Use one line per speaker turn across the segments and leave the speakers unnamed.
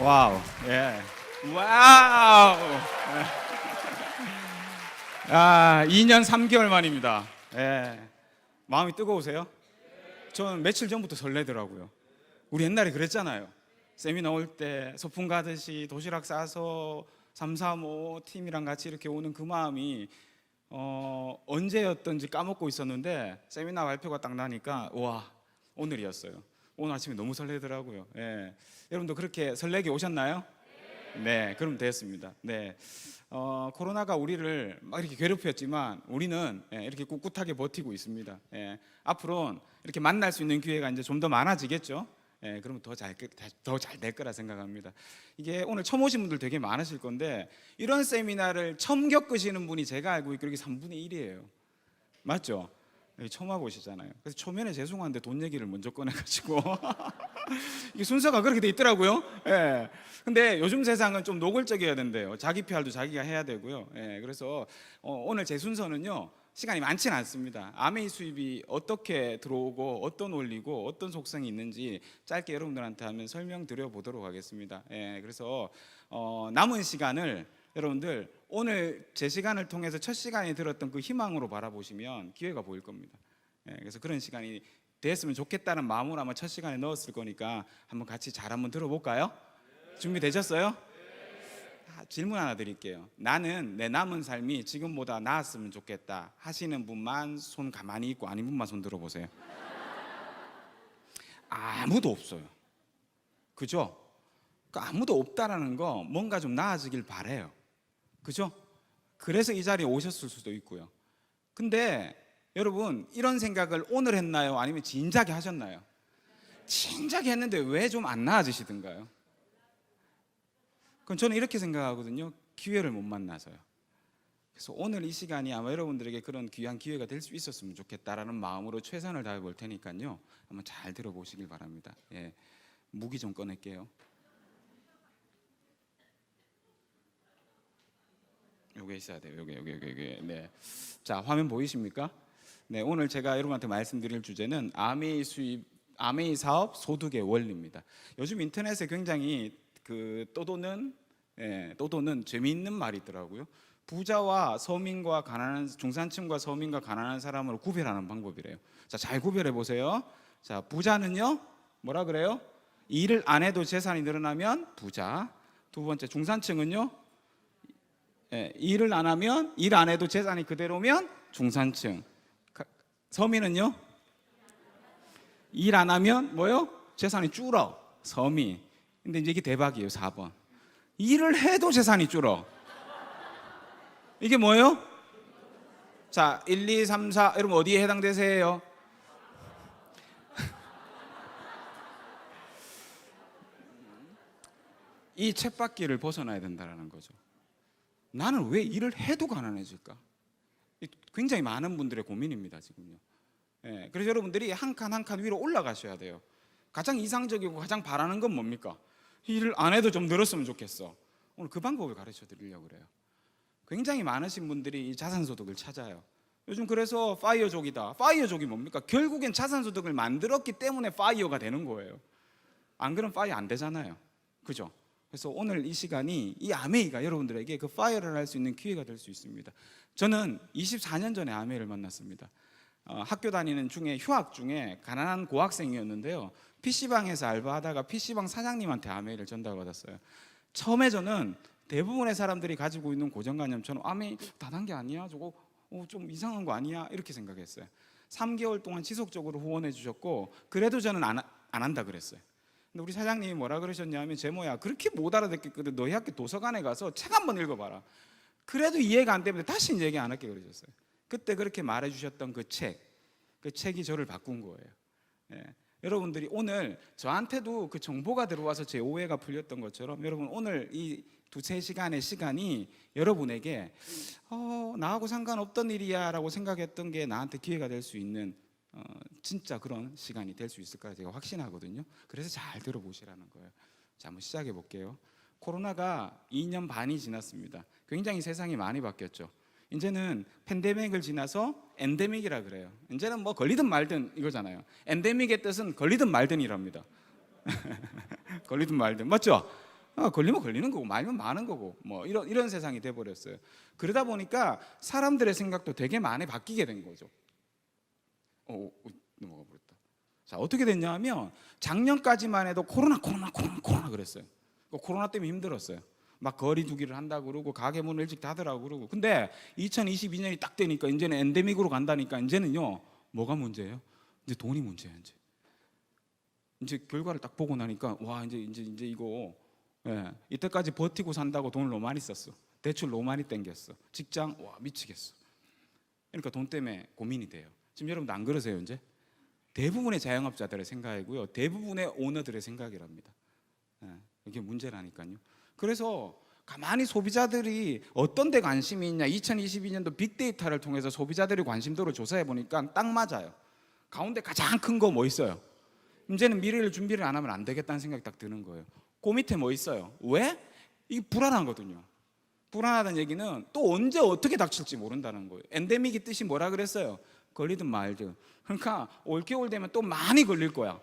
와우. 예. 와우. 아, 2년 3개월 만입니다. 예. 마음이 뜨거우세요? 저는 며칠 전부터 설레더라고요. 우리 옛날에 그랬잖아요. 세미나 올 때 소풍 가듯이 도시락 싸서 335 팀이랑 같이 이렇게 오는 그 마음이 언제였던지 까먹고 있었는데 세미나 발표가 딱 나니까 와, 오늘이었어요. 오늘 아침에 너무 설레더라고요. 예. 여러분도 그렇게 설레게 오셨나요? 네, 그럼 됐습니다. 네, 코로나가 우리를 막 이렇게 괴롭혔지만 우리는 이렇게 꿋꿋하게 버티고 있습니다. 앞으로는 이렇게 만날 수 있는 기회가 이제 좀 더 많아지겠죠. 그러면 더 잘 될 거라 생각합니다. 이게 오늘 처음 오신 분들 되게 많으실 건데 이런 세미나를 처음 겪으시는 분이 제가 알고 있기로 3분의 1이에요. 맞죠? 처음 하고 오시잖아요. 그래서 초면에 죄송한데 돈 얘기를 먼저 꺼내가지고 이게 순서가 그렇게 돼 있더라고요. 예. 근데 요즘 세상은 좀 노골적이어야 된대요. 자기 PR도 자기가 해야 되고요. 예. 그래서 오늘 제 순서는요, 시간이 많지는 않습니다. 아메이 수입이 어떻게 들어오고 어떤 원리고 어떤 속성이 있는지 짧게 여러분들한테 한번 설명드려 보도록 하겠습니다. 예. 그래서 남은 시간을 여러분들 오늘 제 시간을 통해서 첫 시간에 들었던 그 희망으로 바라보시면 기회가 보일 겁니다. 그래서 그런 시간이 됐으면 좋겠다는 마음으로 아마 첫 시간에 넣었을 거니까 한번 같이 잘 한번 들어볼까요? 준비되셨어요? 질문 하나 드릴게요. 나는 내 남은 삶이 지금보다 나았으면 좋겠다 하시는 분만 손 가만히 있고 아닌 분만 손 들어보세요. 아무도 없어요. 그죠? 아무도 없다라는 거 뭔가 좀 나아지길 바래요. 그죠? 그래서 이 자리에 오셨을 수도 있고요. 근데 여러분, 이런 생각을 오늘 했나요? 아니면 진작에 하셨나요? 진작에 했는데 왜 좀 안 나아지시던가요? 그럼 저는 이렇게 생각하거든요. 기회를 못 만나서요. 그래서 오늘 이 시간이 아마 여러분들에게 그런 귀한 기회가 될 수 있었으면 좋겠다라는 마음으로 최선을 다해 볼 테니까요, 한번 잘 들어보시길 바랍니다. 예. 무기 좀 꺼낼게요. 요게 있어야 돼요. 요게. 네. 자, 화면 보이십니까? 네, 오늘 제가 여러분한테 말씀드릴 주제는 아메이 사업 소득의 원리입니다. 요즘 인터넷에 굉장히 떠도는 재미있는 말이 있더라고요. 부자와 서민과 가난한 중산층과 서민과 가난한 사람을 구별하는 방법이래요. 자, 잘 구별해 보세요. 자, 부자는요, 뭐라 그래요? 일을 안 해도 재산이 늘어나면 부자. 두 번째, 중산층은요, 일을 안 하면, 일 안 해도 재산이 그대로면 중산층. 서민은요, 일 안 하면 뭐요? 재산이 줄어. 서민. 근데 이제 이게 대박이에요. 4번. 일을 해도 재산이 줄어. 이게 뭐예요? 자, 1, 2, 3, 4. 여러분 어디에 해당되세요? 이 쳇바퀴를 벗어나야 된다는 거죠. 나는 왜 일을 해도 가난해질까? 굉장히 많은 분들의 고민입니다, 지금요. 그래서 여러분들이 한 칸 한 칸 위로 올라가셔야 돼요. 가장 이상적이고 가장 바라는 건 뭡니까? 일을 안 해도 좀 늘었으면 좋겠어. 오늘 그 방법을 가르쳐 드리려고 그래요. 굉장히 많으신 분들이 이 자산소득을 찾아요. 요즘 그래서 파이어족이다. 파이어족이 뭡니까? 결국엔 자산소득을 만들었기 때문에 파이어가 되는 거예요. 안 그러면 파이어 안 되잖아요. 그죠? 그래서 오늘 이 시간이 이 아메이가 여러분들에게 그 파이어를 할 수 있는 기회가 될 수 있습니다. 저는 24년 전에 아메이를 만났습니다. 학교 다니는 중에 휴학 중에 가난한 고학생이었는데요, PC방에서 알바하다가 PC방 사장님한테 아메이를 전달받았어요. 처음에 저는 대부분의 사람들이 가지고 있는 고정관념처럼 아메이 다단계 아니야? 저거 좀 이상한 거 아니야? 이렇게 생각했어요. 3개월 동안 지속적으로 후원해 주셨고, 그래도 저는 안 한다 그랬어요. 근데 우리 사장님이 뭐라 그러셨냐면, 제모야, 그렇게 못 알아듣겠거든. 너희 학교 도서관에 가서 책 한번 읽어봐라. 그래도 이해가 안 되면 다시 얘기 안 할게 그러셨어요. 그때 그렇게 말해주셨던 그 책이 저를 바꾼 거예요. 여러분들이 오늘 저한테도 그 정보가 들어와서 제 오해가 풀렸던 것처럼, 여러분 오늘 이 2-3시간의 시간이 여러분에게 나하고 상관없던 일이야 라고 생각했던 게 나한테 기회가 될 수 있는 진짜 그런 시간이 될 수 있을 거라 제가 확신하거든요. 그래서 잘 들어보시라는 거예요. 자, 한번 시작해 볼게요. 코로나가 2년 반이 지났습니다. 굉장히 세상이 많이 바뀌었죠. 이제는 팬데믹을 지나서 엔데믹이라 그래요. 이제는 뭐 걸리든 말든 이거잖아요. 엔데믹의 뜻은 걸리든 말든이랍니다. 걸리든 말든, 맞죠? 걸리면 걸리는 거고 말면 마는 거고 뭐 이런 세상이 돼 버렸어요. 그러다 보니까 사람들의 생각도 되게 많이 바뀌게 된 거죠. 넘어가 버렸다. 자, 어떻게 됐냐면 작년까지만 해도 코로나 그랬어요. 코로나 때문에 힘들었어요. 막 거리 두기를 한다고 그러고 가게 문을 일찍 닫으라고 그러고. 근데 2022년이 딱 되니까 이제는 엔데믹으로 간다니까 이제는요 뭐가 문제예요? 이제 돈이 문제예요. 이제 결과를 딱 보고 나니까 와 이제 이거 이때까지 버티고 산다고 돈을 너무 많이 썼어. 대출 너무 많이 땡겼어. 직장 와 미치겠어. 그러니까 돈 때문에 고민이 돼요. 지금 여러분도 안 그러세요 이제? 대부분의 자영업자들의 생각이고요. 대부분의 오너들의 생각이랍니다. 이게 문제라니까요. 그래서 가만히 소비자들이 어떤 데 관심이 있냐 2022년도 빅데이터를 통해서 소비자들의 관심도를 조사해 보니까 딱 맞아요. 가운데 가장 큰 거 뭐 있어요? 이제는 미래를 준비를 안 하면 안 되겠다는 생각이 딱 드는 거예요. 그 밑에 뭐 있어요? 왜? 이게 불안하거든요. 불안하다는 얘기는 또 언제 어떻게 닥칠지 모른다는 거예요. 엔데믹이 뜻이 뭐라 그랬어요? 걸리든 말든. 그러니까 올겨울 되면 또 많이 걸릴 거야.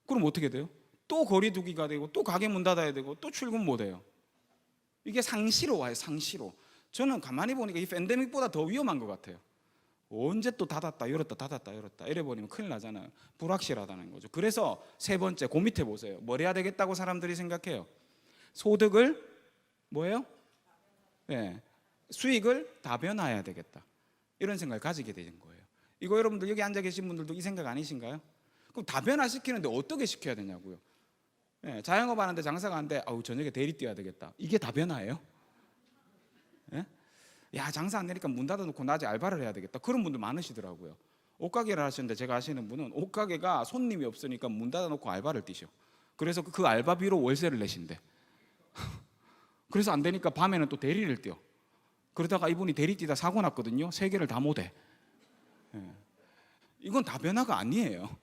그럼 어떻게 돼요? 또 거리 두기가 되고 또 가게 문 닫아야 되고 또 출근 못 해요. 이게 상시로 와요. 상시로. 저는 가만히 보니까 이 팬데믹보다 더 위험한 것 같아요. 언제 또 닫았다 열었다 이래 버리면 큰일 나잖아요. 불확실하다는 거죠. 그래서 세 번째 그 밑에 보세요. 뭘 해야 되겠다고 사람들이 생각해요? 소득을 뭐예요? 수익을 다변화해야 되겠다. 이런 생각을 가지게 되는 거예요. 이거 여러분들 여기 앉아 계신 분들도 이 생각 아니신가요? 그럼 다변화시키는데 어떻게 시켜야 되냐고요. 자영업 하는데 장사가 안 돼. 저녁에 대리 뛰어야 되겠다. 이게 다변화예요? 야, 장사 안 되니까 문 닫아놓고 낮에 알바를 해야 되겠다. 그런 분들 많으시더라고요. 옷가게를 하시는데 제가 아시는 분은 옷가게가 손님이 없으니까 문 닫아놓고 알바를 뛰셔. 그래서 그 알바비로 월세를 내신대. 그래서 안 되니까 밤에는 또 대리를 뛰어. 그러다가 이분이 대리 뛰다 사고 났거든요. 3개를 다 못해. 이건 다변화가 아니에요.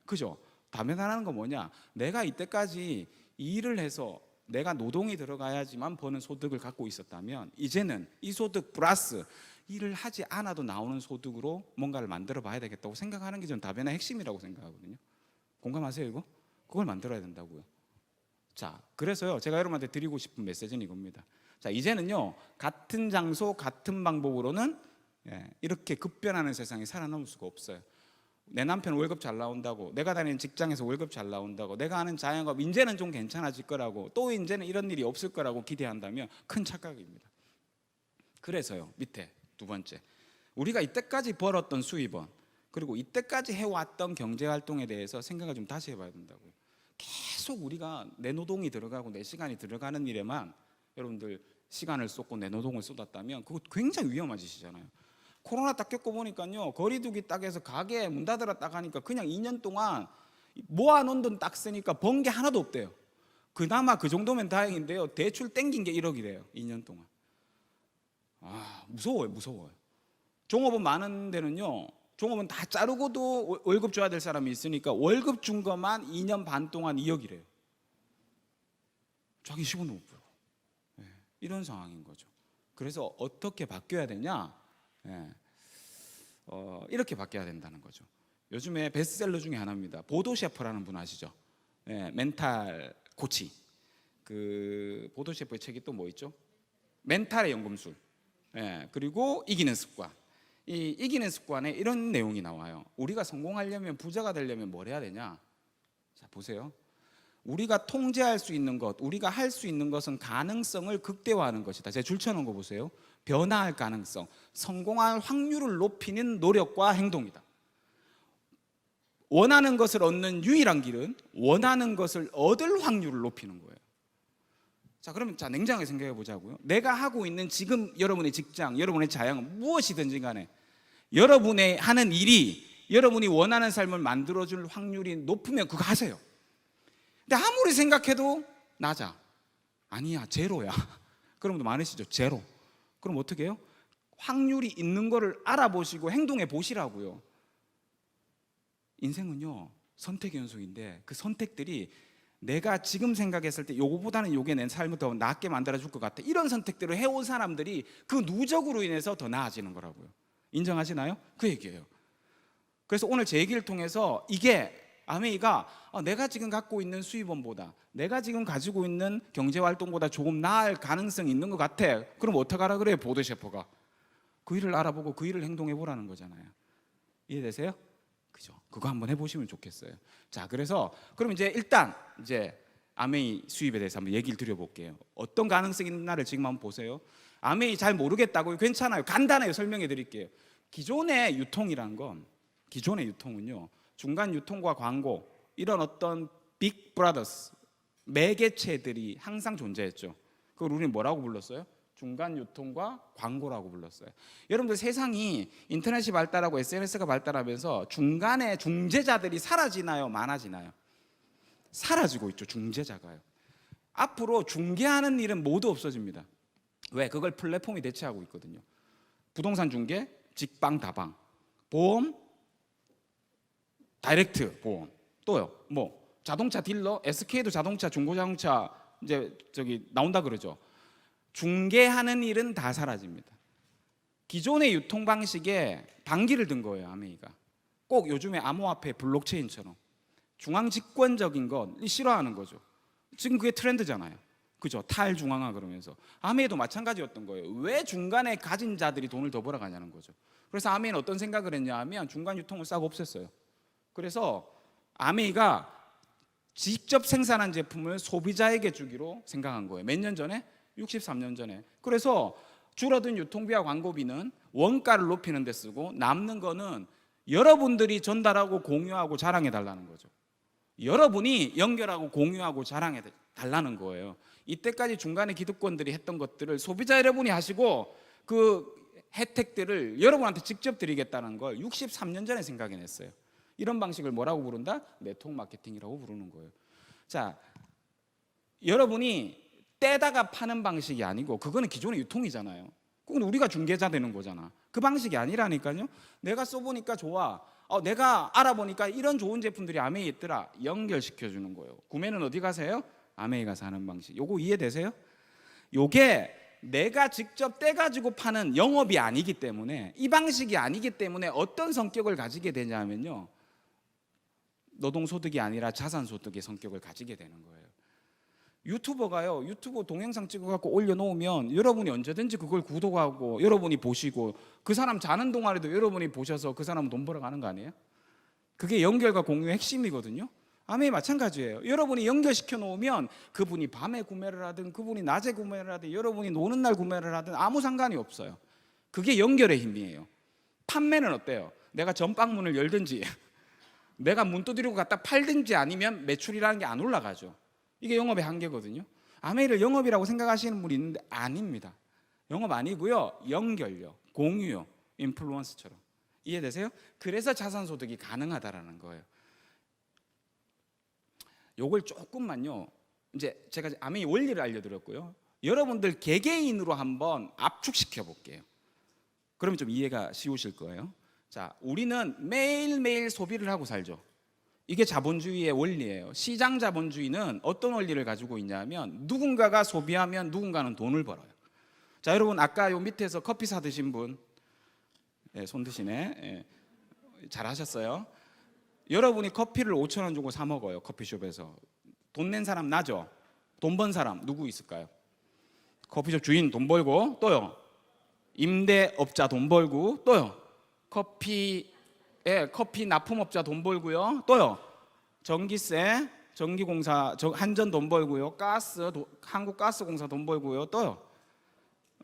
그죠? 다변화라는 건 뭐냐? 내가 이때까지 일을 해서 내가 노동이 들어가야지만 버는 소득을 갖고 있었다면 이제는 이 소득 플러스 일을 하지 않아도 나오는 소득으로 뭔가를 만들어 봐야 되겠다고 생각하는 게 저는 다변화의 핵심이라고 생각하거든요. 공감하세요 이거? 그걸 만들어야 된다고요. 자, 그래서요 제가 여러분한테 드리고 싶은 메시지는 이겁니다. 자, 이제는요 같은 장소 같은 방법으로는 이렇게 급변하는 세상에 살아남을 수가 없어요. 내 남편 월급 잘 나온다고, 내가 다니는 직장에서 월급 잘 나온다고, 내가 하는 자영업 이제는 좀 괜찮아질 거라고, 또 이제는 이런 일이 없을 거라고 기대한다면 큰 착각입니다. 그래서요 밑에 두 번째, 우리가 이때까지 벌었던 수입원 그리고 이때까지 해왔던 경제활동에 대해서 생각을 좀 다시 해봐야 된다고요. 계속 우리가 내 노동이 들어가고 내 시간이 들어가는 일에만 여러분들 시간을 쏟고 내 노동을 쏟았다면 그거 굉장히 위험한 짓이잖아요. 코로나 딱 겪어보니까요 거리두기 딱 해서 가게 문 닫으라 딱 하니까 그냥 2년 동안 모아놓은 돈 딱 쓰니까 번 게 하나도 없대요. 그나마 그 정도면 다행인데요 대출 땡긴 게 1억이래요 2년 동안. 무서워요. 종업원 많은 데는요 종업원 다 자르고도 월급 줘야 될 사람이 있으니까 월급 준 것만 2년 반 동안 2억이래요. 자기 시간도 못 벌고. 이런 상황인 거죠. 그래서 어떻게 바뀌어야 되냐? 이렇게 바뀌어야 된다는 거죠. 요즘에 베스트셀러 중에 하나입니다. 보도 셰프라는 분 아시죠? 멘탈 코치. 그 보도 셰프의 책이 또 뭐 있죠? 멘탈의 연금술. 그리고 이기는 습관. 이 이기는 습관에 이런 내용이 나와요. 우리가 성공하려면 부자가 되려면 뭘 해야 되냐? 자, 보세요. 우리가 통제할 수 있는 것, 우리가 할 수 있는 것은 가능성을 극대화하는 것이다. 제가 줄쳐놓은 거 보세요. 변화할 가능성, 성공할 확률을 높이는 노력과 행동이다. 원하는 것을 얻는 유일한 길은 원하는 것을 얻을 확률을 높이는 거예요. 자, 그러면 냉정하게 생각해 보자고요. 내가 하고 있는 지금 여러분의 직장, 여러분의 자영업 무엇이든지 간에 여러분의 하는 일이 여러분이 원하는 삶을 만들어줄 확률이 높으면 그거 하세요. 근데 아무리 생각해도 낮아. 아니야, 제로야. 그런 분도 많으시죠? 제로. 그럼 어떻게 해요? 확률이 있는 거를 알아보시고 행동해 보시라고요. 인생은요 선택의 연속인데 그 선택들이 내가 지금 생각했을 때 요거보다는 요게 내 삶을 더 낫게 만들어줄 것 같아, 이런 선택들을 해온 사람들이 그 누적으로 인해서 더 나아지는 거라고요. 인정하시나요? 그 얘기예요. 그래서 오늘 제 얘기를 통해서 이게 아메이가 내가 지금 갖고 있는 수입원보다, 내가 지금 가지고 있는 경제활동보다 조금 나을 가능성이 있는 것 같아. 그럼 어떡하라 그래요? 보드 셰퍼가 그 일을 알아보고 그 일을 행동해 보라는 거잖아요. 이해되세요? 그죠? 그거 한번 해보시면 좋겠어요. 자, 그래서 그럼 이제 일단 이제 아메이 수입에 대해서 한번 얘기를 드려볼게요. 어떤 가능성이 있나를 지금 한번 보세요. 아메이 잘 모르겠다고요? 괜찮아요. 간단하게 설명해 드릴게요. 기존의 유통이란 건, 기존의 유통은요, 중간 유통과 광고, 이런 어떤 빅 브라더스 매개체들이 항상 존재했죠. 그걸 우리는 뭐라고 불렀어요? 중간 유통과 광고라고 불렀어요. 여러분들, 세상이 인터넷이 발달하고 SNS가 발달하면서 중간에 중재자들이 사라지나요? 많아지나요? 사라지고 있죠. 중재자가요. 앞으로 중개하는 일은 모두 없어집니다. 왜? 그걸 플랫폼이 대체하고 있거든요. 부동산 중개, 직방, 다방, 보험, 다이렉트 보험, 또요 뭐 자동차 딜러, SK도 자동차, 중고자동차 이제 저기 나온다 그러죠. 중개하는 일은 다 사라집니다. 기존의 유통 방식에 반기를 든 거예요. 아메이가 꼭 요즘에 암호화폐, 블록체인처럼 중앙 집권적인 건 싫어하는 거죠. 지금 그게 트렌드잖아요. 그죠? 탈중앙화 그러면서 아메이도 마찬가지였던 거예요. 왜 중간에 가진 자들이 돈을 더 벌어가냐는 거죠. 그래서 아메이는 어떤 생각을 했냐 하면 중간 유통을 싹 없앴어요. 그래서 아메이가 직접 생산한 제품을 소비자에게 주기로 생각한 거예요. 몇 년 전에? 63년 전에. 그래서 줄어든 유통비와 광고비는 원가를 높이는 데 쓰고, 남는 거는 여러분들이 전달하고 공유하고 자랑해 달라는 거죠. 여러분이 연결하고 공유하고 자랑해 달라는 거예요. 이때까지 중간에 기득권들이 했던 것들을 소비자 여러분이 하시고, 그 혜택들을 여러분한테 직접 드리겠다는 걸 63년 전에 생각해냈어요. 이런 방식을 뭐라고 부른다? 네트워크 마케팅이라고 부르는 거예요. 자, 여러분이 떼다가 파는 방식이 아니고, 그거는 기존의 유통이잖아요. 그건 우리가 중개자 되는 거잖아. 그 방식이 아니라니까요. 내가 써보니까 좋아, 내가 알아보니까 이런 좋은 제품들이 아메이에 있더라, 연결시켜 주는 거예요. 구매는 어디 가세요? 아메이 가서 하는 방식. 요거 이해되세요? 요게 내가 직접 떼가지고 파는 영업이 아니기 때문에, 이 방식이 아니기 때문에 어떤 성격을 가지게 되냐면요, 노동소득이 아니라 자산소득의 성격을 가지게 되는 거예요. 유튜버가요, 유튜브 동영상 찍어갖고 올려놓으면 여러분이 언제든지 그걸 구독하고 여러분이 보시고, 그 사람 자는 동안에도 여러분이 보셔서 그 사람은 돈 벌어가는 거 아니에요? 그게 연결과 공유의 핵심이거든요. 아메이 마찬가지예요. 여러분이 연결시켜 놓으면 그분이 밤에 구매를 하든 그분이 낮에 구매를 하든 여러분이 노는 날 구매를 하든 아무 상관이 없어요. 그게 연결의 힘이에요. 판매는 어때요? 내가 전방문을 열든지 내가 문 두드리고 갖다 팔든지 아니면 매출이라는 게 안 올라가죠. 이게 영업의 한계거든요. 아메이를 영업이라고 생각하시는 분이 있는데 아닙니다. 영업 아니고요, 연결요, 공유요, 인플루언스처럼. 이해되세요? 그래서 자산소득이 가능하다라는 거예요. 요걸 조금만요, 이제 제가 아메이 원리를 알려드렸고요, 여러분들 개개인으로 한번 압축시켜 볼게요. 그러면 좀 이해가 쉬우실 거예요. 자, 우리는 매일매일 소비를 하고 살죠. 이게 자본주의의 원리예요. 시장 자본주의는 어떤 원리를 가지고 있냐면, 누군가가 소비하면 누군가는 돈을 벌어요. 자, 여러분 아까 요 밑에서 커피 사 드신 분, 손 드시네. 잘하셨어요. 여러분이 커피를 5,000원 주고 사 먹어요. 커피숍에서. 돈 낸 사람 나죠? 돈 번 사람 누구 있을까요? 커피숍 주인 돈 벌고, 또요 임대업자 돈 벌고, 또요 커피 납품업자 돈 벌고요, 또요 전기세, 전기공사, 한전 돈 벌고요, 한국가스공사 돈 벌고요, 또요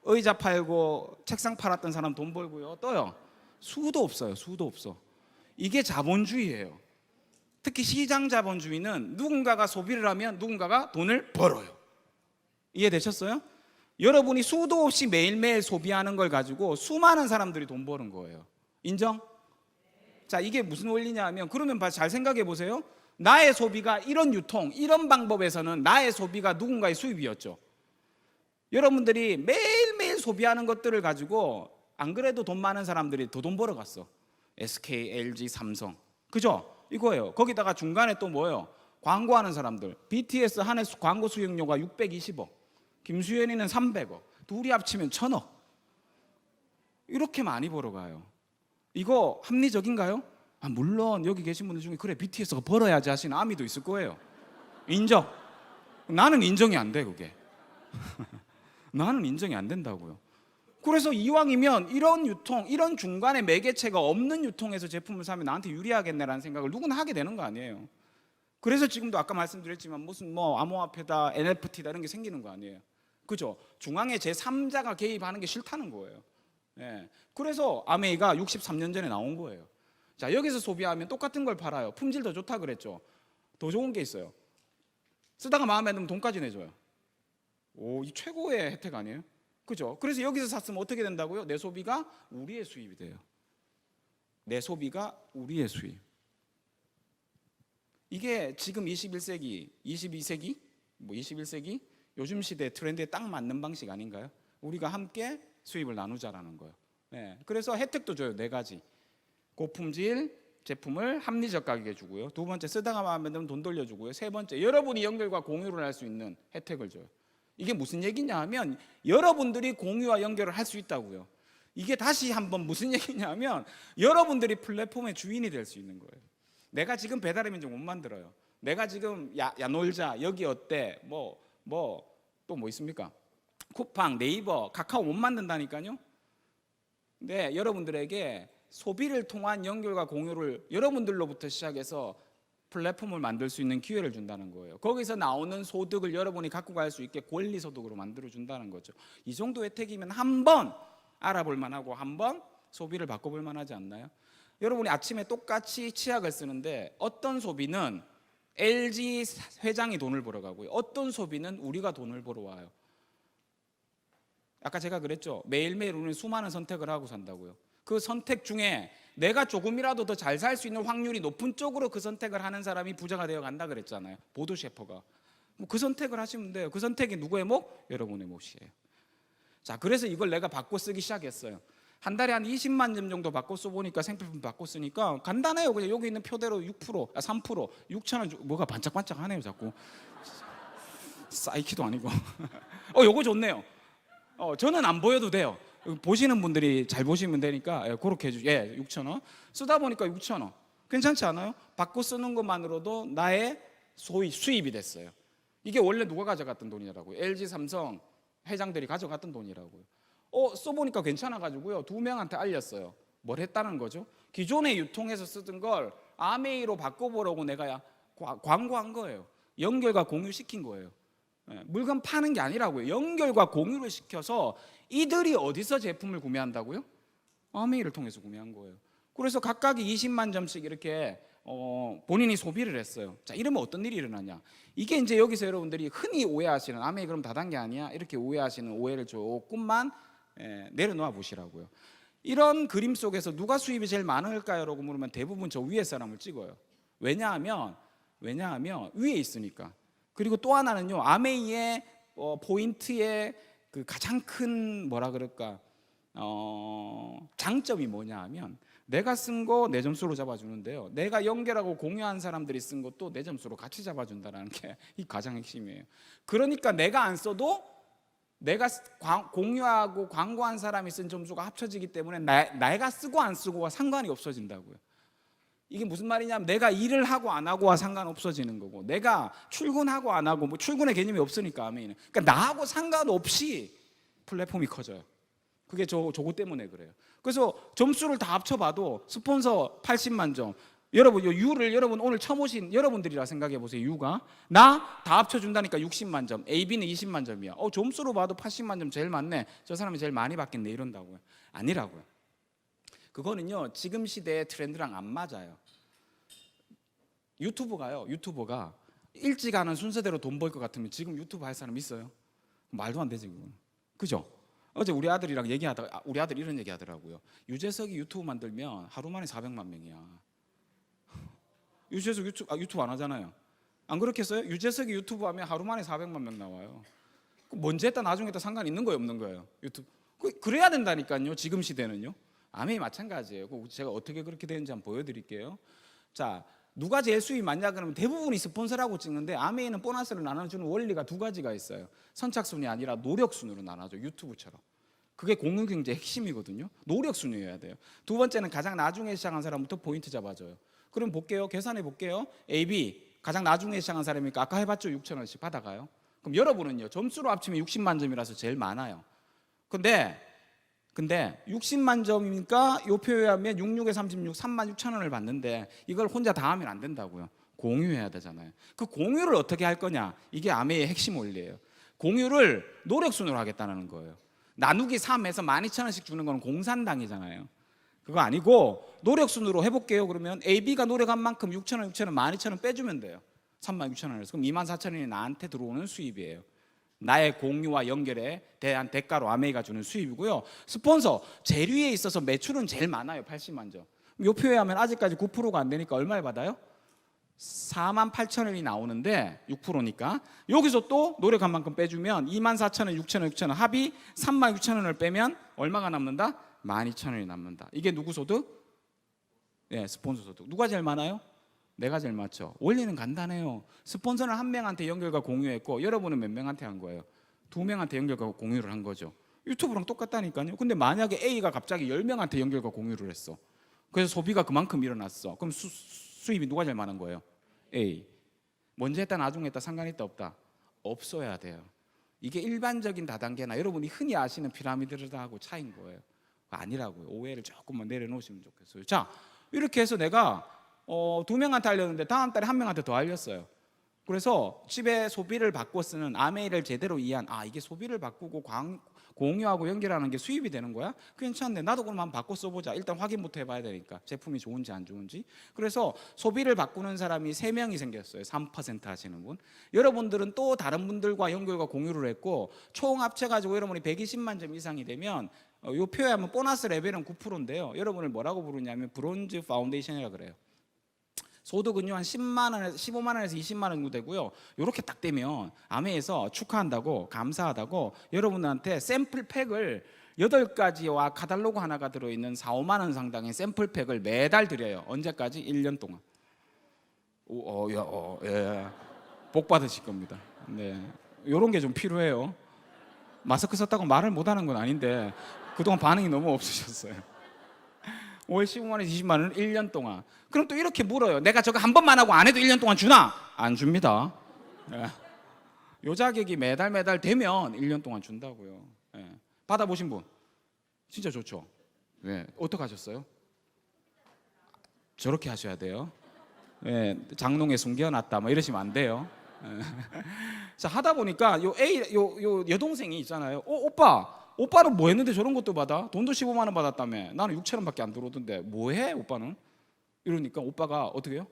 의자 팔고 책상 팔았던 사람 돈 벌고요, 또요 수도 없어요. 수도 없어. 이게 자본주의예요. 특히 시장 자본주의는 누군가가 소비를 하면 누군가가 돈을 벌어요. 이해되셨어요? 여러분이 수도 없이 매일매일 소비하는 걸 가지고 수많은 사람들이 돈 버는 거예요. 인정? 자, 이게 무슨 원리냐 하면, 그러면 잘 생각해 보세요. 나의 소비가 이런 유통, 이런 방법에서는 나의 소비가 누군가의 수입이었죠. 여러분들이 매일매일 소비하는 것들을 가지고 안 그래도 돈 많은 사람들이 더 돈 벌어갔어. SK, LG, 삼성, 그죠? 이거예요. 거기다가 중간에 또 뭐예요? 광고하는 사람들. BTS 한 해 광고 수익료가 620억, 김수현이는 300억, 둘이 합치면 1,000억. 이렇게 많이 벌어가요. 이거 합리적인가요? 물론 여기 계신 분들 중에 그래 BTS가 벌어야지 하시는 아미도 있을 거예요. 인정. 나는 인정이 안 돼 그게. 나는 인정이 안 된다고요. 그래서 이왕이면 이런 유통, 이런 중간에 매개체가 없는 유통에서 제품을 사면 나한테 유리하겠네라는 생각을 누구나 하게 되는 거 아니에요. 그래서 지금도 아까 말씀드렸지만 무슨 뭐 암호화폐다, NFT다 이런 게 생기는 거 아니에요. 그죠? 중앙에 제3자가 개입하는 게 싫다는 거예요. 예. 그래서 아메이가 63년 전에 나온 거예요. 자, 여기서 소비하면 똑같은 걸 팔아요. 품질 더 좋다 그랬죠. 더 좋은 게 있어요. 쓰다가 마음에 들면 돈까지 내줘요. 오, 이 최고의 혜택 아니에요? 그죠? 그래서 여기서 샀으면 어떻게 된다고요? 내 소비가 우리의 수입이 돼요. 내 소비가 우리의 수입. 이게 지금 21세기, 22세기, 뭐 21세기 요즘 시대 트렌드에 딱 맞는 방식 아닌가요? 우리가 함께 수입을 나누자라는 거예요. 네. 그래서 혜택도 줘요. 4가지. 고품질 제품을 합리적 가격에 주고요. 2번째, 쓰다가 마음에 들면 돈 돌려주고요. 3번째, 여러분이 연결과 공유를 할 수 있는 혜택을 줘요. 이게 무슨 얘기냐 하면 여러분들이 공유와 연결을 할 수 있다고요. 이게 다시 한번 무슨 얘기냐 하면 여러분들이 플랫폼의 주인이 될 수 있는 거예요. 내가 지금 배달의 민족 못 만들어요. 내가 지금 야 놀자, 여기 어때, 또 뭐 있습니까? 쿠팡, 네이버, 카카오 못 만든다니까요. 네, 여러분들에게 소비를 통한 연결과 공유를 여러분들로부터 시작해서 플랫폼을 만들 수 있는 기회를 준다는 거예요. 거기서 나오는 소득을 여러분이 갖고 갈 수 있게 권리 소득으로 만들어 준다는 거죠. 이 정도 혜택이면 한번 알아볼 만하고 한번 소비를 바꿔볼 만하지 않나요? 여러분이 아침에 똑같이 치약을 쓰는데 어떤 소비는 LG 회장이 돈을 벌어 가고요. 어떤 소비는 우리가 돈을 벌어 와요. 아까 제가 그랬죠. 매일매일 우리는 수많은 선택을 하고 산다고요. 그 선택 중에 내가 조금이라도 더 잘 살 수 있는 확률이 높은 쪽으로 그 선택을 하는 사람이 부자가 되어 간다 그랬잖아요. 보도 셰퍼가. 그 선택을 하시면 돼요. 그 선택이 누구의 목? 여러분의 몫이에요. 자, 그래서 이걸 내가 바꿔 쓰기 시작했어요. 한 달에 한 20만 점 정도 바꿔 써보니까 생필품 바꿔 쓰니까 간단해요. 그냥 여기 있는 표대로 6%, 3%, 6,000원 뭐가 반짝반짝하네요 자꾸. 사이키도 아니고. 요거 좋네요. 저는 안 보여도 돼요. 보시는 분들이 잘 보시면 되니까 그렇게 해주죠. 6,000원 쓰다 보니까 6,000원 괜찮지 않아요? 바꿔 쓰는 것만으로도 나의 소위 수입이 됐어요. 이게 원래 누가 가져갔던 돈이라고요? LG 삼성 회장들이 가져갔던 돈이라고요. 써보니까 괜찮아가지고요 2명한테 알렸어요. 뭘 했다는 거죠? 기존에 유통해서 쓰던 걸 아메이로 바꿔보려고 내가 광고한 거예요. 연결과 공유시킨 거예요. 물건 파는 게 아니라고요. 연결과 공유를 시켜서 이들이 어디서 제품을 구매한다고요? 아메이를 통해서 구매한 거예요. 그래서 각각이 20만 점씩 이렇게 본인이 소비를 했어요. 자, 이러면 어떤 일이 일어나냐? 이게 이제 여기서 여러분들이 흔히 오해하시는 아메이 그럼 다단계 아니야? 이렇게 오해하시는 오해를 조금만 내려놓아 보시라고요. 이런 그림 속에서 누가 수입이 제일 많을까요? 라고 물으면 대부분 저 위에 사람을 찍어요. 왜냐하면 위에 있으니까. 그리고 또 하나는요, 아메이의 포인트의 그 가장 큰 뭐라 그럴까 장점이 뭐냐 하면 내가 쓴 거 내 점수로 잡아주는데요, 내가 연결하고 공유한 사람들이 쓴 것도 내 점수로 같이 잡아준다는 게 이 가장 핵심이에요. 그러니까 내가 안 써도 내가 공유하고 광고한 사람이 쓴 점수가 합쳐지기 때문에 내가 쓰고 안 쓰고와 상관이 없어진다고요. 이게 무슨 말이냐면 내가 일을 하고 안 하고와 상관없어지는 거고, 내가 출근하고 안 하고, 뭐 출근의 개념이 없으니까 아메이는, 그러니까 나하고 상관없이 플랫폼이 커져요. 그게 저거 때문에 그래요. 그래서 점수를 다 합쳐봐도 스폰서 80만 점, 여러분 U를 여러분 오늘 처음 오신 여러분들이라 생각해 보세요. U가 나 다 합쳐준다니까 60만 점, AB는 20만 점이야. 점수로 봐도 80만 점 제일 많네, 저 사람이 제일 많이 받겠네, 이런다고요. 아니라고요. 그거는요 지금 시대의 트렌드랑 안 맞아요. 유튜버가 일찍 하는 순서대로 돈 벌 것 같으면 지금 유튜브 할 사람 있어요? 말도 안 되지 그건. 그죠? 어제 우리 아들이랑 얘기하다가 우리 아들 이런 얘기 하더라고요. 유재석이 유튜브 만들면 하루 만에 400만 명이야. 유재석 유튜브 안 하잖아요. 안 그렇겠어요? 유재석이 유튜브 하면 하루 만에 400만 명 나와요. 먼저 했다 나중에 했다 상관 있는 거예요, 없는 거예요? 유튜브 그래야 된다니까요. 지금 시대는요. 아메이 마찬가지예요. 제가 어떻게 그렇게 되는지 한번 보여드릴게요. 자, 누가 제일 수입이 많냐 그러면 대부분이 스폰서라고 찍는데 아메이는 보너스를 나눠주는 원리가 2가지가 있어요. 선착순이 아니라 노력순으로 나눠줘, 유튜브처럼. 그게 공유경제의 핵심이거든요. 노력순위여야 돼요. 두 번째는 가장 나중에 시작한 사람부터 포인트 잡아줘요. 그럼 볼게요. 계산해 볼게요. A, B 가장 나중에 시작한 사람이니까 아까 해봤죠. 6,000원씩 받아가요. 그럼 여러분은요, 점수로 합치면 60만 점이라서 제일 많아요. 근데 60만 점이니까 요 표에 하면 66에 36, 36,000원을 받는데 이걸 혼자 다 하면 안 된다고요. 공유해야 되잖아요. 그 공유를 어떻게 할 거냐? 이게 아메의 핵심 원리예요. 공유를 노력순으로 하겠다는 거예요. 나누기 3에서 12,000원씩 주는 건 공산당이잖아요. 그거 아니고 노력순으로 해볼게요. 그러면 A, B가 노력한 만큼 6,000원, 12,000원 빼주면 돼요. 34,000원에서. 그럼 24,000원이 나한테 들어오는 수입이에요. 나의 공유와 연결에 대한 대가로 아메이가 주는 수입이고요. 스폰서, 재료에 있어서 매출은 제일 많아요. 80만 점. 이 표에 하면 아직까지 9%가 안 되니까 얼마를 받아요? 48,000원이 나오는데 6%니까 여기서 또 노력한 만큼 빼주면 24,000원, 6,000원, 6,000원 합이 36,000원을 빼면 얼마가 남는다? 12,000원이 남는다. 이게 누구 소득? 네, 스폰서 소득. 누가 제일 많아요? 내가 제일 많죠. 원리는 간단해요. 스폰서는 한 명한테 연결과 공유했고 여러분은 몇 명한테 한 거예요? 2명한테 연결과 공유를 한 거죠. 유튜브랑 똑같다니까요. 근데 만약에 A가 갑자기 10명한테 연결과 공유를 했어. 그래서 소비가 그만큼 일어났어. 그럼 수입이 누가 제일 많은 거예요? A. 먼저 했다 나중에 했다 상관이 있다 없다? 없어야 돼요. 이게 일반적인 다단계나 여러분이 흔히 아시는 피라미드하고 차이인 거예요. 아니라고요. 오해를 조금만 내려놓으시면 좋겠어요. 자, 이렇게 해서 내가 2명한테 알렸는데 다음 달에 1명한테 더 알렸어요. 그래서 집에 소비를 바꿔 쓰는 아메이를 제대로 이해한, 이게 소비를 바꾸고 공유하고 연결하는 게 수입이 되는 거야? 괜찮네. 나도 그럼 한번 바꿔 써보자. 일단 확인부터 해봐야 되니까 제품이 좋은지 안 좋은지. 그래서 소비를 바꾸는 사람이 3명이 생겼어요. 3% 하시는 분. 여러분들은 또 다른 분들과 연결과 공유를 했고 총 합쳐가지고 여러분이 120만 점 이상이 되면 이 표에 하면 보너스 레벨은 9%인데요. 여러분을 뭐라고 부르냐면 브론즈 파운데이션이라고 그래요. 소득은요 한 10만 원에서 15만 원에서 20만 원 정도 되고요. 이렇게 딱 되면 아메에서 축하한다고 감사하다고 여러분한테 샘플 팩을 8가지와 카탈로그 하나가 들어있는 4, 5만 원 상당의 샘플 팩을 매달 드려요. 언제까지? 1년 동안. 예. 복 받으실 겁니다. 네, 이런 게 좀 필요해요. 마스크 썼다고 말을 못하는 건 아닌데 그동안 반응이 너무 없으셨어요. 월 15만 원, 20만 원 1년 동안. 그럼 또 이렇게 물어요. 내가 저거 한 번만 하고 안 해도 1년 동안 주나? 안 줍니다. 네. 요 자격이 매달 되면 1년 동안 준다고요. 네. 받아보신 분 진짜 좋죠. 네. 어떻게 하셨어요? 저렇게 하셔야 돼요. 네. 장롱에 숨겨놨다 뭐 이러시면 안 돼요. 네. 자, 하다 보니까 요 여동생이 있잖아요. 오빠는 뭐 했는데 저런 것도 받아? 돈도 15만 원 받았다며. 나는 6,000원밖에 안 들어오던데 뭐 해 오빠는? 이러니까 오빠가 어떻게 해요?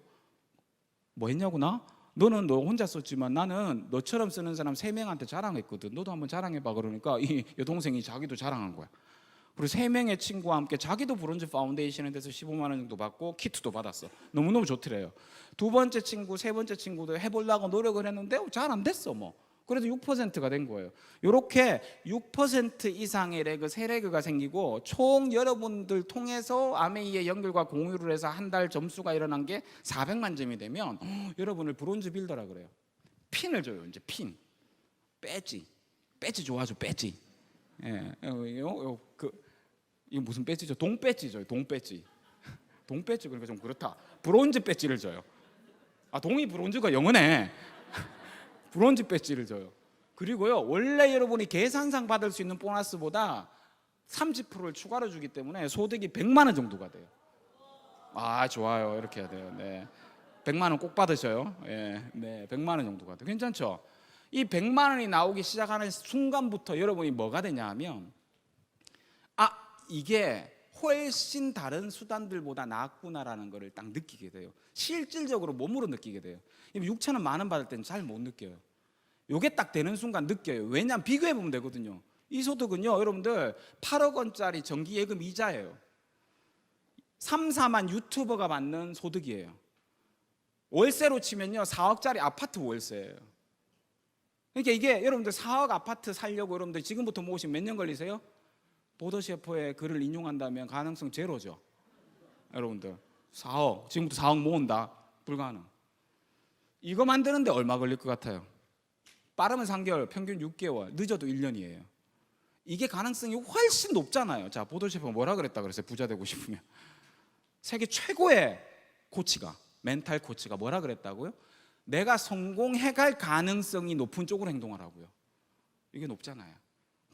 뭐 했냐고 나? 너는 너 혼자 썼지만 나는 너처럼 쓰는 사람 3명한테 자랑했거든. 너도 한번 자랑해봐. 그러니까 이 여동생이 자기도 자랑한 거야. 그리고 3명의 친구와 함께 자기도 브론즈 파운데이션에 대해서 15만 원 정도 받고 키트도 받았어. 너무너무 좋더래요. 두 번째 친구, 세 번째 친구도 해보려고 노력을 했는데 잘 안 됐어 뭐. 그래도 6%가 된 거예요. 이렇게 6% 이상의 레그, 세 레그가 생기고 총 여러분들 통해서 아메이의 연결과 공유를 해서 한 달 점수가 일어난 게 400만 점이 되면 여러분을 브론즈 빌더라 그래요. 핀을 줘요. 이제 핀, 배지 좋아하죠. 배지. 예, 이거 무슨 배지죠? 동 배지죠. 동 배지. 그러니까 좀 그렇다. 브론즈 배지를 줘요. 동이 브론즈가 영어네. 브론즈 배지를 줘요. 그리고요, 원래 여러분이 계산상 받을 수 있는 보너스보다 30%를 추가로 주기 때문에 소득이 100만 원 정도가 돼요. 좋아요. 이렇게 해야 돼요. 네. 100만 원 꼭 받으셔요. 네, 100만 원 정도가 돼요. 괜찮죠? 이 100만 원이 나오기 시작하는 순간부터 여러분이 뭐가 되냐 하면 이게 훨씬 다른 수단들보다 낫구나라는 것을 딱 느끼게 돼요. 실질적으로 몸으로 느끼게 돼요. 6,000원 만 원 받을 때는 잘 못 느껴요. 요게 딱 되는 순간 느껴요. 왜냐하면 비교해 보면 되거든요. 이 소득은요, 여러분들 8억 원짜리 정기예금 이자예요. 3, 4만 유튜버가 받는 소득이에요. 월세로 치면요 4억짜리 아파트 월세예요. 그러니까 이게 여러분들 4억 아파트 살려고 여러분들 지금부터 모으시면 몇 년 걸리세요? 보더셰퍼의 글을 인용한다면 가능성 제로죠. 여러분들 4억, 지금부터 4억 모은다? 불가능. 이거 만드는데 얼마 걸릴 것 같아요? 빠르면 3개월, 평균 6개월, 늦어도 1년이에요. 이게 가능성이 훨씬 높잖아요. 자, 보도 셰프가 뭐라 그랬다 그랬어요? 부자 되고 싶으면 세계 최고의 코치가, 멘탈 코치가 뭐라 그랬다고요? 내가 성공해갈 가능성이 높은 쪽으로 행동하라고요. 이게 높잖아요.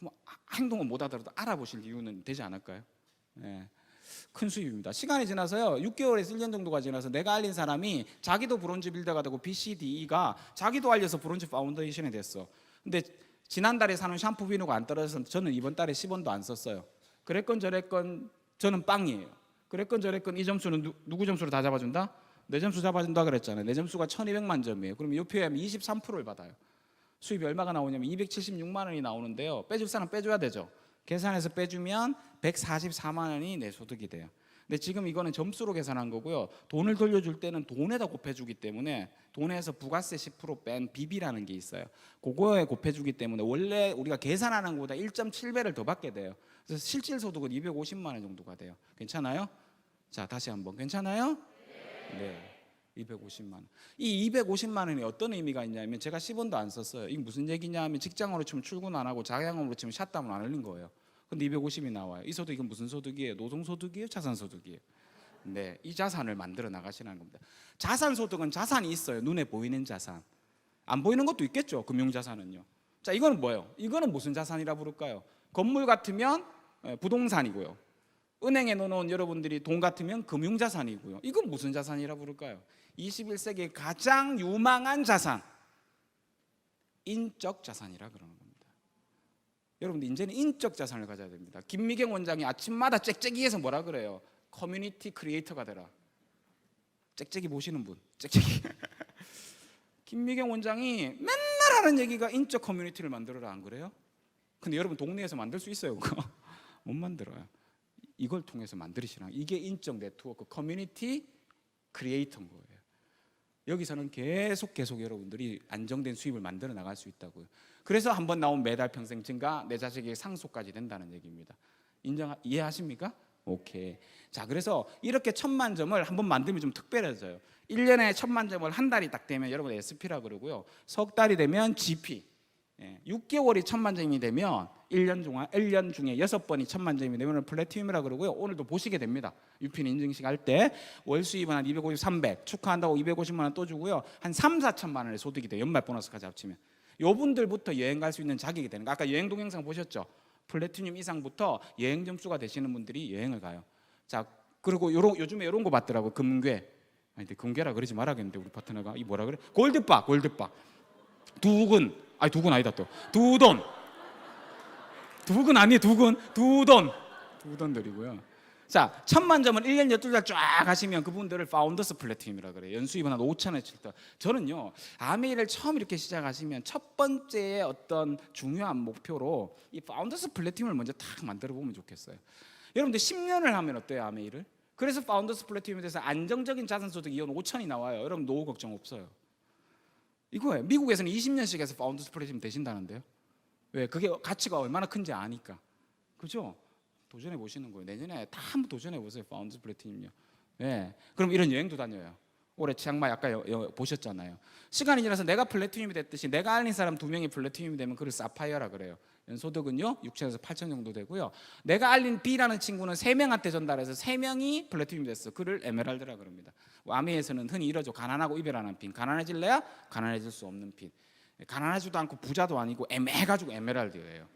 뭐 행동을 못 하더라도 알아보실 이유는 되지 않을까요? 네. 큰 수입입니다. 시간이 지나서요, 6개월에서 1년 정도가 지나서 내가 알린 사람이 자기도 브론즈 빌더가 되고 BCDE가 자기도 알려서 브론즈 파운데이션이 됐어. 근데 지난달에 사는 샴푸 비누가 안 떨어져서 저는 이번 달에 10원도 안 썼어요. 그랬건 저랬건 저는 빵이에요. 그랬건 저랬건 이 점수는 누구 점수로 다 잡아준다? 내 점수 잡아준다 그랬잖아요. 내 점수가 1200만 점이에요. 그럼 이 표에 하면 23%를 받아요. 수입이 얼마가 나오냐면 276만 원이 나오는데요, 빼줄 사람 빼줘야 되죠. 계산해서 빼주면 144만 원이 내 소득이 돼요. 근데 지금 이거는 점수로 계산한 거고요, 돈을 돌려줄 때는 돈에다 곱해주기 때문에 돈에서 부가세 10% 뺀 비비라는 게 있어요. 그거에 곱해주기 때문에 원래 우리가 계산하는 것보다 1.7배를 더 받게 돼요. 그래서 실질 소득은 250만 원 정도가 돼요. 괜찮아요? 자, 다시 한번 괜찮아요? 네. 250만 원. 이 250만 원이 어떤 의미가 있냐면 제가 10원도 안 썼어요. 이게 무슨 얘기냐 하면 직장으로 치면 출근 안 하고 자영업으로 치면 샷다운 안 흘린 거예요. 근데 250이 나와요. 이 소득은 무슨 소득이에요? 노동소득이에요? 자산소득이에요? 네, 이 자산을 만들어 나가시는 겁니다. 자산소득은 자산이 있어요. 눈에 보이는 자산. 안 보이는 것도 있겠죠. 금융자산은요. 자, 이거는 뭐예요? 이거는 무슨 자산이라 부를까요? 건물 같으면 부동산이고요, 은행에 넣어놓은 여러분들이 돈 같으면 금융자산이고요. 이건 무슨 자산이라 부를까요? 21세기의 가장 유망한 자산, 인적 자산이라 그러는 겁니다. 여러분들 이제는 인적 자산을 가져야 됩니다. 김미경 원장이 아침마다 짹짹이에서 뭐라 그래요? 커뮤니티 크리에이터가 되라. 짹짹이 보시는 분, 짹짹이. 김미경 원장이 맨날 하는 얘기가 인적 커뮤니티를 만들어라, 안 그래요? 근데 여러분 동네에서 만들 수 있어요, 그거? 못 만들어요. 이걸 통해서 만들으시라. 이게 인적 네트워크, 커뮤니티 크리에이터인 거예요. 여기서는 계속 여러분들이 안정된 수입을 만들어 나갈 수 있다고요. 그래서 한번 나온 매달 평생 증가, 내 자식에게 상속까지 된다는 얘기입니다. 이해하십니까? 오케이. 자, 그래서 이렇게 1000만 점을 한번 만들면 좀 특별해져요. 1년에 1000만 점을 한 달이 딱 되면 여러분 SP라 그러고요, 석 달이 되면 GP, 6개월이 1000만 점이 되면 1년 중에 6번이 1000만 점이 되면 플래티늄이라 그러고요. 오늘도 보시게 됩니다. 유핀 인증식 할 때 월 수입은 한 250, 300 축하한다고 250만 원 또 주고요. 한 3, 4천만 원의 소득이 돼요. 연말 보너스까지 합치면. 요분들부터 여행 갈 수 있는 자격이 되는 거. 아까 여행 동영상 보셨죠? 플래티늄 이상부터 여행 점수가 되시는 분들이 여행을 가요. 자, 그리고 요즘에 이런 거 봤더라고요. 금괴. 아니, 근데 금괴라 그러지 말아야겠는데 우리 파트너가. 이 뭐라 그래? 골드바. 두근. 아니, 두근 아니다 또. 두돈. 두근 아니에요. 두돈 드리고요. 자, 1000만 점을 1년 12달 쫙 하시면 그분들을 파운더스 플래티늄이라 그래요. 연수입은 한 5,000원씩. 저는요, 아메이를 처음 이렇게 시작하시면 첫 번째 어떤 중요한 목표로 이 파운더스 플래티늄을 먼저 탁 만들어 보면 좋겠어요. 여러분들 10년을 하면 어때요, 아메이를? 그래서 파운더스 플래티늄에 대해서 안정적인 자산소득 이혼 5천이 나와요. 여러분 노후 걱정 없어요. 이거예요. 미국에서는 20년씩 해서 파운더스 플래티늄 되신다는데요. 왜? 그게 가치가 얼마나 큰지 아니까. 그죠? 도전해 보시는 거예요. 내년에 다 한번 도전해 보세요. 파운더스 플래티늄요. 네. 그럼 이런 여행도 다녀요. 올해 치앙마이 아까 보셨잖아요. 시간이 지나서 내가 플래티늄이 됐듯이 내가 알린 사람 2명이 플래티늄이 되면 그걸 사파이어라 그래요. 연소득은요 6천에서 8천 정도 되고요. 내가 알린 B라는 친구는 3명한테 전달해서 3명이 플래티늄이 됐어. 그를 에메랄드라 그럽니다. 아메에서는 흔히 이러죠. 가난하고 이별하는 핀. 가난해질래야? 가난해질 수 없는 핀. 가난하지도 않고 부자도 아니고 애매해가지고 에메랄드예요.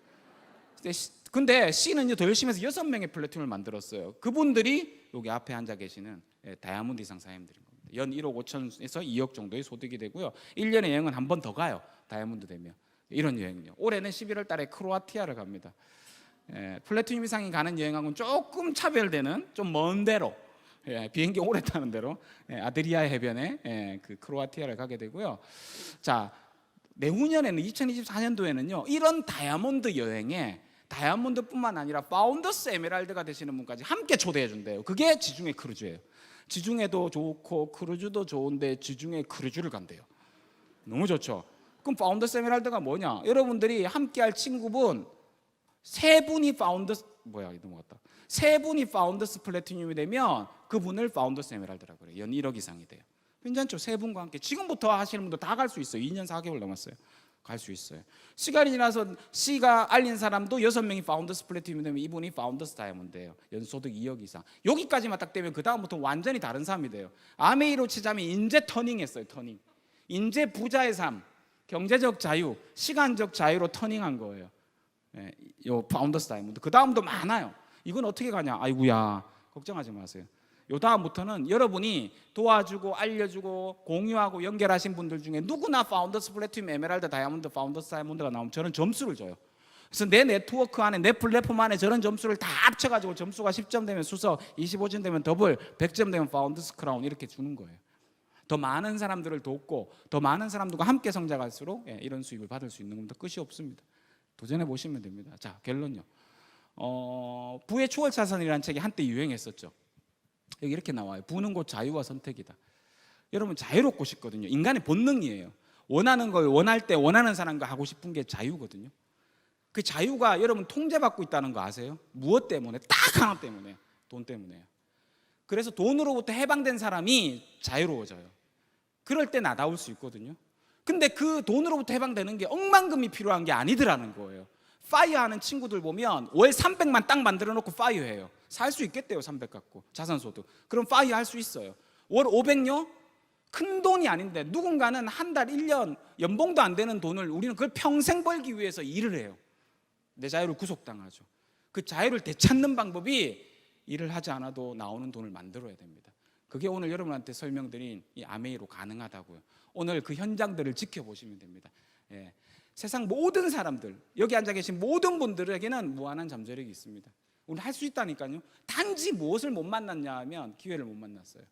근데 C는 더 열심히 해서 6명의 플래티늄을 만들었어요. 그분들이 여기 앞에 앉아 계시는 다이아몬드 이상 사장님들인 겁니다. 연 1억 5천에서 2억 정도의 소득이 되고요. 1년에 여행은 한 번 더 가요. 다이아몬드 되면. 이런 여행요. 올해는 11월 달에 크로아티아를 갑니다. 플래티늄 이상이 가는 여행하고는 조금 차별되는 좀 먼 데로, 비행기 오래 타는 데로 아드리아 해변에 그 크로아티아를 가게 되고요. 자, 내후년에는 2024년도에는요 이런 다이아몬드 여행에 다이아몬드뿐만 아니라 파운더스 에메랄드가 되시는 분까지 함께 초대해 준대요. 그게 지중해 크루즈예요. 지중해도 좋고 크루즈도 좋은데 지중해 크루즈를 간대요. 너무 좋죠. 그럼 파운더스 에메랄드가 뭐냐? 여러분들이 함께할 친구분 세 분이 파운더스 플래티늄이 되면 그분을 파운더스 에메랄드라고 그래요. 연 1억 이상이 돼요. 괜찮죠? 세 분과 함께 지금부터 하시는 분도 다 갈 수 있어요. 2년 4개월 남았어요. 갈 수 있어요. 시간이 지나서 C가 알린 사람도 6명이 파운더스 플래티넘이 되면 이분이 파운더스 다이아몬드예요. 연소득 2억 이상. 여기까지만 딱 되면 그 다음부터 완전히 다른 사람이 돼요. 아메이로 치자면 인재 터닝했어요. 터닝. 인재 부자의 삶, 경제적 자유, 시간적 자유로 터닝한 거예요. 예, 요 파운더스 다이아몬드. 그 다음도 많아요. 이건 어떻게 가냐? 아이고야, 걱정하지 마세요. 요 다음부터는 여러분이 도와주고 알려주고 공유하고 연결하신 분들 중에 누구나 파운더스 플래티넘, 에메랄드, 다이아몬드, 파운더스 다이아몬드가 나오면 저는 점수를 줘요. 그래서 내 네트워크 안에, 내 플랫폼 안에 저런 점수를 다 합쳐가지고 점수가 10점 되면 수석, 25점 되면 더블, 100점 되면 파운더스 크라운 이렇게 주는 거예요. 더 많은 사람들을 돕고 더 많은 사람들과 함께 성장할수록 이런 수익을 받을 수 있는 겁니다. 끝이 없습니다. 도전해 보시면 됩니다. 자, 결론요. 부의 추월 차선이라는 책이 한때 유행했었죠. 여기 이렇게 나와요. 부는 곧 자유와 선택이다. 여러분 자유롭고 싶거든요. 인간의 본능이에요. 원하는 걸 원할 때 원하는 사람과 하고 싶은 게 자유거든요. 그 자유가 여러분 통제받고 있다는 거 아세요? 무엇 때문에? 딱 하나 때문에. 돈 때문에요. 그래서 돈으로부터 해방된 사람이 자유로워져요. 그럴 때 나다울 수 있거든요. 근데 그 돈으로부터 해방되는 게 억만금이 필요한 게 아니더라는 거예요. 파이어 하는 친구들 보면 월 300만 딱 만들어 놓고 파이어 해요. 살 수 있겠대요. 300 갖고 자산소득. 그럼 파이어 할 수 있어요. 월 500요? 큰 돈이 아닌데 누군가는 한 달 1년 연봉도 안 되는 돈을 우리는 그걸 평생 벌기 위해서 일을 해요. 내 자유를 구속당하죠. 그 자유를 되찾는 방법이 일을 하지 않아도 나오는 돈을 만들어야 됩니다. 그게 오늘 여러분한테 설명드린 이 아메이로 가능하다고요. 오늘 그 현장들을 지켜보시면 됩니다. 예. 세상 모든 사람들, 여기 앉아 계신 모든 분들에게는 무한한 잠재력이 있습니다. 우리 할 수 있다니까요. 단지 무엇을 못 만났냐 하면 기회를 못 만났어요.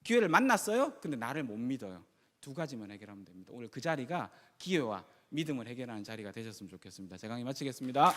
기회를 만났어요. 근데 나를 못 믿어요. 두 가지만 해결하면 됩니다. 오늘 그 자리가 기회와 믿음을 해결하는 자리가 되셨으면 좋겠습니다. 제 강의 마치겠습니다.